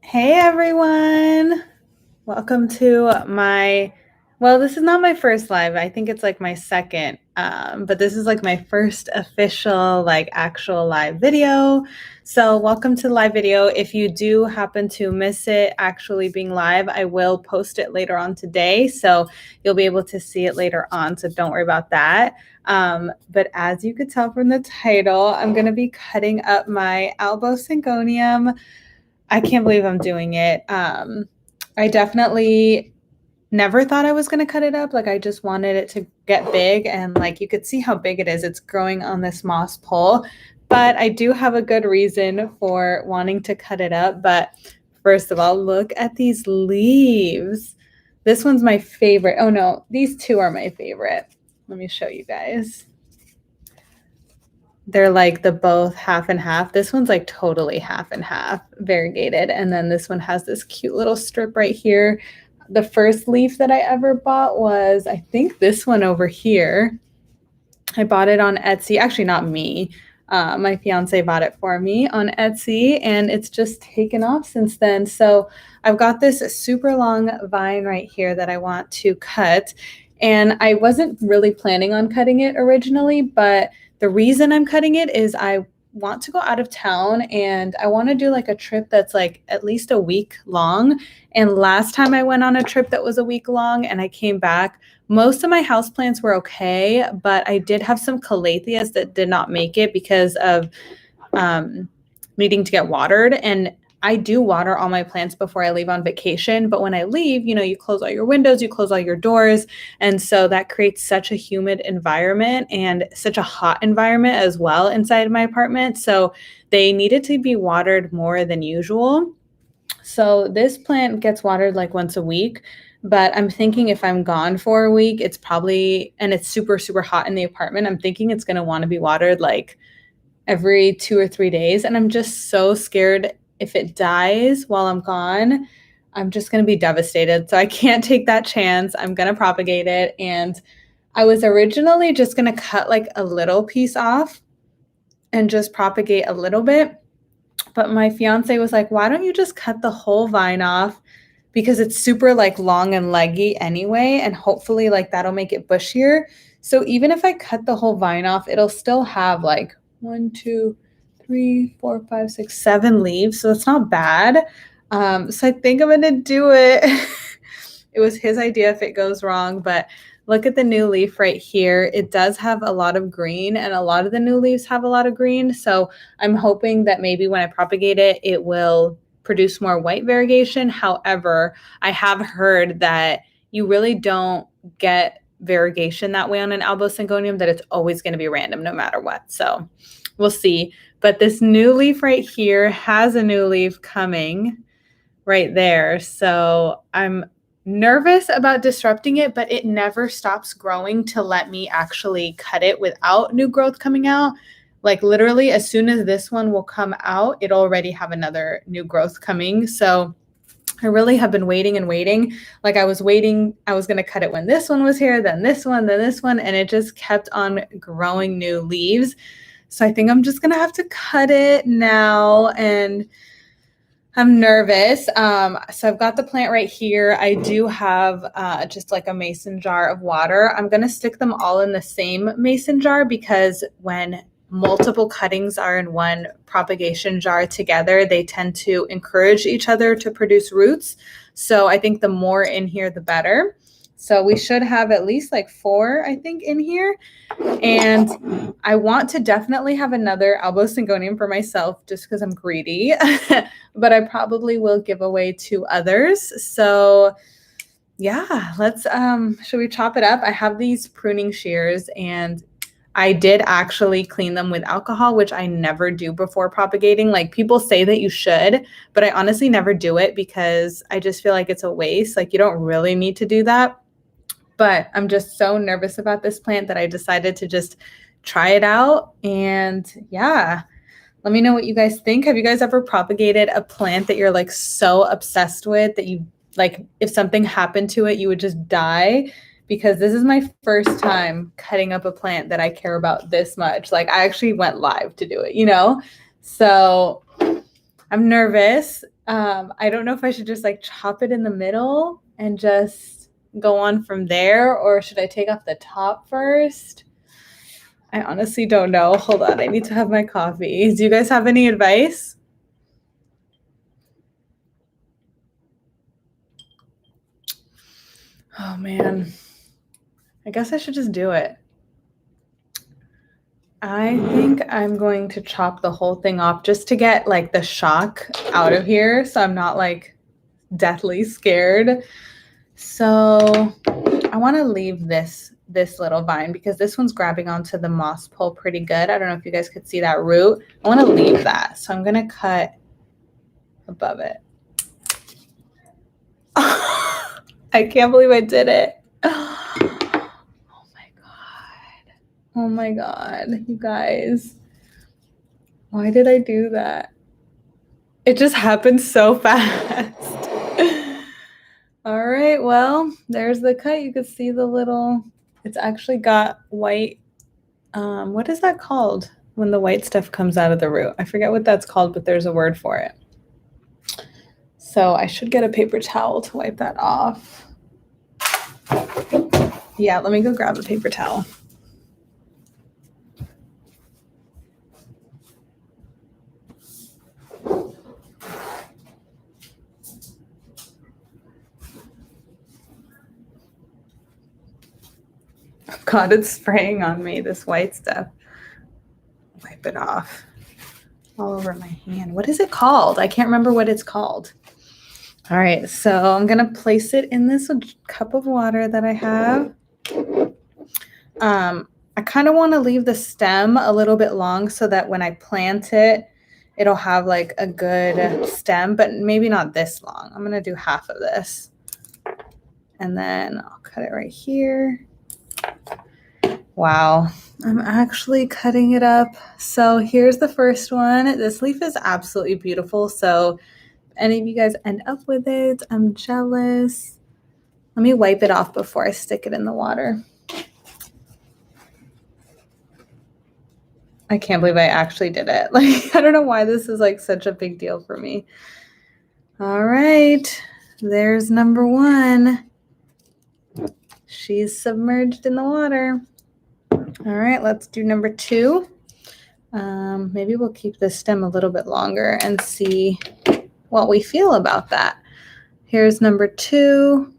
Hey everyone! Welcome to well, this is not my first live. I think it's like my second, but this is like my first official, like actual live video. So welcome to the live video. If you do happen to miss it actually being live, I will post it later on today. So you'll be able to see it later on. So don't worry about that. But as you could tell from the title, I'm going to be cutting up my Albo Syngonium. I can't believe I'm doing it. I definitely never thought I was going to cut it up. Like I just wanted it to get big, and like you could see how big it is. It's growing on this moss pole, but I do have a good reason for wanting to cut it up. But first of all, look at these leaves. This one's my favorite. Oh no, these two are my favorite. Let me show you guys. They're like the both half and half. This one's like totally half and half, variegated. And then this one has this cute little strip right here. The first leaf that I ever bought was, I think, this one over here. I bought it on Etsy. Actually, not me. My fiance bought it for me on Etsy, and it's just taken off since then. So I've got this super long vine right here that I want to cut. And I wasn't really planning on cutting it originally, but the reason I'm cutting it is I want to go out of town and I want to do like a trip that's like at least a week long. And last time I went on a trip that was a week long and I came back, most of my houseplants were okay, but I did have some calatheas that did not make it because of needing to get watered. And I do water all my plants before I leave on vacation. But when I leave, you close all your windows, you close all your doors. And so that creates such a humid environment and such a hot environment as well inside of my apartment. So they needed to be watered more than usual. So this plant gets watered like once a week. But I'm thinking if I'm gone for a week, it's probably, and it's super, super hot in the apartment, I'm thinking it's going to want to be watered like every 2 or 3 days. And I'm just so scared if it dies while I'm gone, I'm just going to be devastated. So I can't take that chance. I'm going to propagate it. And I was originally just going to cut like a little piece off and just propagate a little bit. But my fiance was like, why don't you just cut the whole vine off? Because it's super like long and leggy anyway. And hopefully like that'll make it bushier. So even if I cut the whole vine off, it'll still have like 1, 2, 3, 4, 5, 6, 7 leaves. So it's not bad. So I think I'm going to do it. It was his idea if it goes wrong, but look at the new leaf right here. It does have a lot of green, and a lot of the new leaves have a lot of green. So I'm hoping that maybe when I propagate it, it will produce more white variegation. However, I have heard that you really don't get variegation that way on an Albo Syngonium, that it's always going to be random no matter what. So we'll see. But this new leaf right here has a new leaf coming right there. So I'm nervous about disrupting it, but it never stops growing to let me actually cut it without new growth coming out. Like literally as soon as this one will come out, it'll already have another new growth coming. So I really have been waiting and waiting. Like I was waiting, I was going to cut it when this one was here, then this one, and it just kept on growing new leaves. So I think I'm just going to have to cut it now, and I'm nervous. So I've got the plant right here. I do have just like a mason jar of water. I'm going to stick them all in the same mason jar because when multiple cuttings are in one propagation jar together, they tend to encourage each other to produce roots. So I think the more in here, the better. So we should have at least like 4, I think, in here. And I want to definitely have another Albo Syngonium for myself just because I'm greedy, but I probably will give away to others. So yeah, let's, should we chop it up? I have these pruning shears and I did actually clean them with alcohol, which I never do before propagating. Like people say that you should, but I honestly never do it because I just feel like it's a waste. Like you don't really need to do that. But I'm just so nervous about this plant that I decided to just try it out. And yeah, let me know what you guys think. Have you guys ever propagated a plant that you're like so obsessed with that you like, if something happened to it, you would just die? Because this is my first time cutting up a plant that I care about this much. Like I actually went live to do it, So I'm nervous. I don't know if I should just like chop it in the middle and just go on from there, or should I take off the top first? I honestly don't know. Hold on, I need to have my coffee. Do you guys have any advice? Oh man, I guess I should just do it. I think I'm going to chop the whole thing off just to get like the shock out of here, so I'm not like deathly scared. So I want to leave this little vine because this one's grabbing onto the moss pole pretty good. I don't know if you guys could see that root. I want to leave that, so I'm gonna cut above it. I can't believe I did it. Oh my God, you guys. Why did I do that? It just happened so fast. All right, well, there's the cut. You could see the little, it's actually got white, what is that called when the white stuff comes out of the root? I forget what that's called, but there's a word for it. So I should get a paper towel to wipe that off. Yeah, let me go grab a paper towel. God, it's spraying on me, this white stuff. Wipe it off all over my hand. What is it called? I can't remember what it's called. All right, so I'm gonna place it in this cup of water that I have. I kind of want to leave the stem a little bit long so that when I plant it, it'll have like a good stem, but maybe not this long. I'm gonna do half of this. And then I'll cut it right here. Wow, I'm actually cutting it up. So here's the first one. This leaf is absolutely beautiful. So if any of you guys end up with it, I'm jealous. Let me wipe it off before I stick it in the water. I can't believe I actually did it. Like, I don't know why this is like such a big deal for me. All right, there's number one. She's submerged in the water. All right, let's do number two. Maybe we'll keep the stem a little bit longer and see what we feel about that. Here's number two.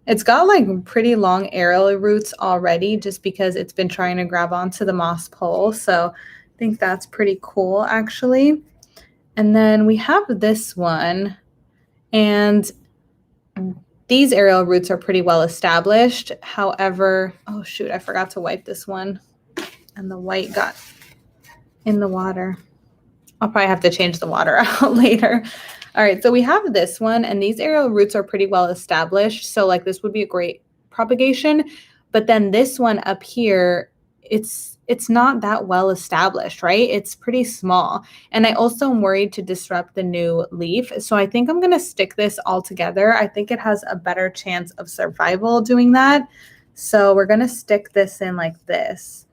It's got like pretty long aerial roots already just because it's been trying to grab onto the moss pole. So I think that's pretty cool actually. And then we have this one, and these aerial roots are pretty well established. However, oh shoot, I forgot to wipe this one and the white got in the water. I'll probably have to change the water out later. All right, so we have this one, and these aerial roots are pretty well established. So like this would be a great propagation, but then this one up here, it's not that well established, right? It's pretty small. And I also am worried to disrupt the new leaf. So I think I'm gonna stick this all together. I think it has a better chance of survival doing that. So we're gonna stick this in like this,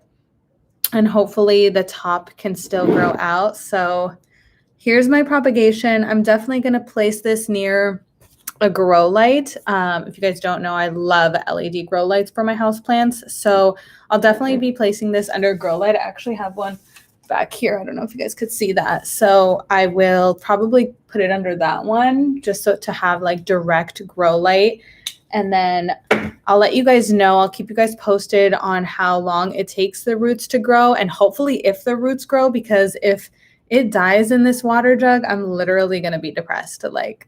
and hopefully the top can still grow out. So here's my propagation. I'm definitely going to place this near a grow light. If you guys don't know, I love LED grow lights for my houseplants. So I'll definitely be placing this under a grow light. I actually have one back here. I don't know if you guys could see that. So I will probably put it under that one just so to have like direct grow light. And then I'll let you guys know. I'll keep you guys posted on how long it takes the roots to grow, and hopefully if the roots grow, because if it dies in this water jug, I'm literally going to be depressed, like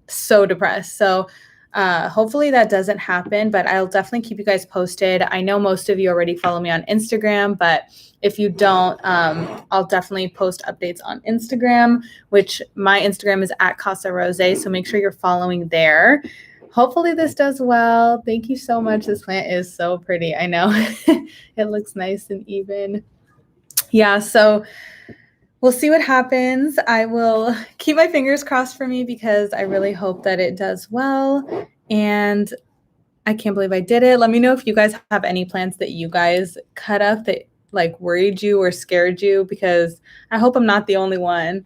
so depressed. So hopefully that doesn't happen, but I'll definitely keep you guys posted. I know most of you already follow me on Instagram, but if you don't, I'll definitely post updates on Instagram, which my Instagram is @Rozay. So make sure you're following there. Hopefully this does well. Thank you so much. This plant is so pretty. I know it looks nice and even. Yeah, so we'll see what happens. I will keep my fingers crossed for me because I really hope that it does well. And I can't believe I did it. Let me know if you guys have any plants that you guys cut up that like worried you or scared you, because I hope I'm not the only one.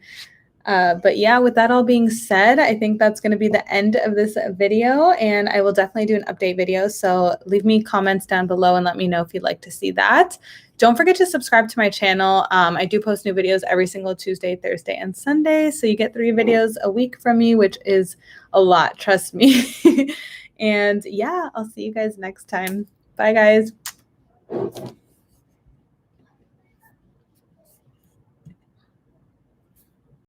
But yeah, with that all being said, I think that's going to be the end of this video, and I will definitely do an update video. So leave me comments down below and let me know if you'd like to see that. Don't forget to subscribe to my channel. I do post new videos every single Tuesday, Thursday, and Sunday. So you get 3 videos a week from me, which is a lot, trust me. And yeah, I'll see you guys next time. Bye, guys.